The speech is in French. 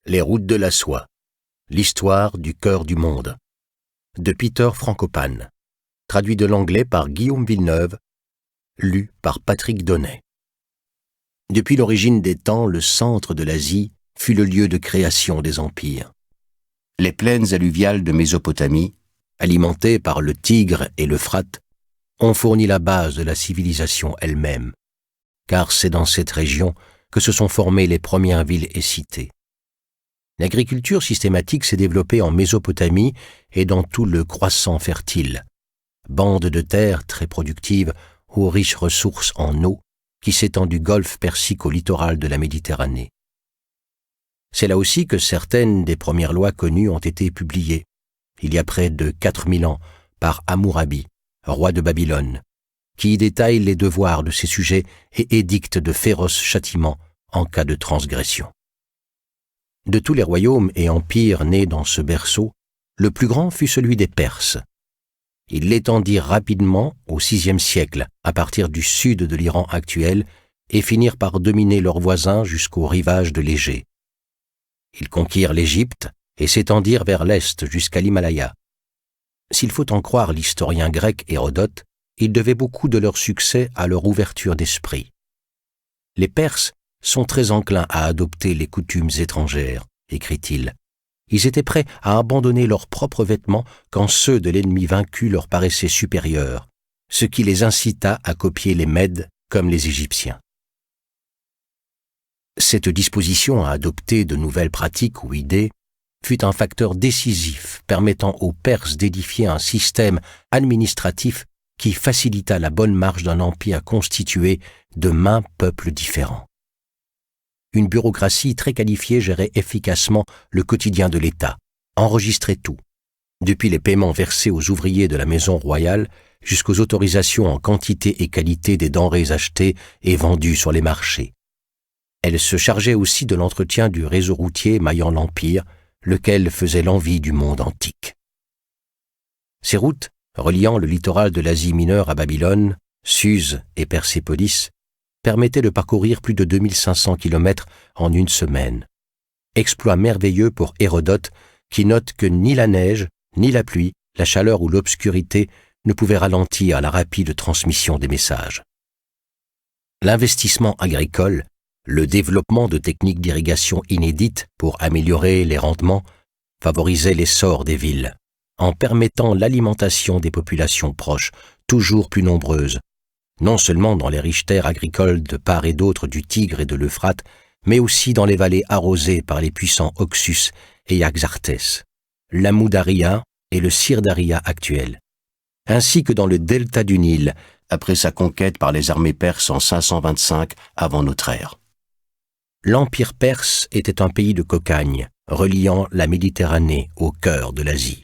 Les routes de la soie. L'histoire du cœur du monde. De Peter Frankopan. Traduit de l'anglais par Guillaume Villeneuve. Lu par Patrick Donnet. Depuis l'origine des temps, le centre de l'Asie fut le lieu de création des empires. Les plaines alluviales de Mésopotamie, alimentées par le Tigre et l'Euphrate, ont fourni la base de la civilisation elle-même, car c'est dans cette région que se sont formées les premières villes et cités. L'agriculture systématique s'est développée en Mésopotamie et dans tout le croissant fertile, bande de terres très productives aux riches ressources en eau qui s'étend du golfe Persique au littoral de la Méditerranée. C'est là aussi que certaines des premières lois connues ont été publiées, il y a près de 4000 ans, par Hammurabi, roi de Babylone, qui y détaille les devoirs de ses sujets et édicte de féroces châtiments en cas de transgression. De tous les royaumes et empires nés dans ce berceau, le plus grand fut celui des Perses. Ils l'étendirent rapidement au VIe siècle, à partir du sud de l'Iran actuel, et finirent par dominer leurs voisins jusqu'au rivage de l'Égée. Ils conquirent l'Égypte et s'étendirent vers l'est jusqu'à l'Himalaya. S'il faut en croire l'historien grec Hérodote, ils devaient beaucoup de leur succès à leur ouverture d'esprit. Les Perses sont très enclins à adopter les coutumes étrangères, écrit-il. Ils étaient prêts à abandonner leurs propres vêtements quand ceux de l'ennemi vaincu leur paraissaient supérieurs, ce qui les incita à copier les Mèdes comme les Égyptiens. Cette disposition à adopter de nouvelles pratiques ou idées fut un facteur décisif permettant aux Perses d'édifier un système administratif qui facilita la bonne marche d'un empire constitué de maints peuples différents. Une bureaucratie très qualifiée gérait efficacement le quotidien de l'État, enregistrait tout, depuis les paiements versés aux ouvriers de la maison royale jusqu'aux autorisations en quantité et qualité des denrées achetées et vendues sur les marchés. Elle se chargeait aussi de l'entretien du réseau routier maillant l'Empire, lequel faisait l'envie du monde antique. Ces routes, reliant le littoral de l'Asie mineure à Babylone, Suse et Persépolis, permettait de parcourir plus de 2500 kilomètres en une semaine. Exploit merveilleux pour Hérodote, qui note que ni la neige, ni la pluie, la chaleur ou l'obscurité ne pouvaient ralentir la rapide transmission des messages. L'investissement agricole, le développement de techniques d'irrigation inédites pour améliorer les rendements, favorisait l'essor des villes, en permettant l'alimentation des populations proches, toujours plus nombreuses, non seulement dans les riches terres agricoles de part et d'autre du Tigre et de l'Euphrate, mais aussi dans les vallées arrosées par les puissants Oxus et Yaxartès, l'Amou-Daria et le Sir-Daria actuel, ainsi que dans le delta du Nil, après sa conquête par les armées perses en 525 avant notre ère. L'Empire perse était un pays de cocagne, reliant la Méditerranée au cœur de l'Asie.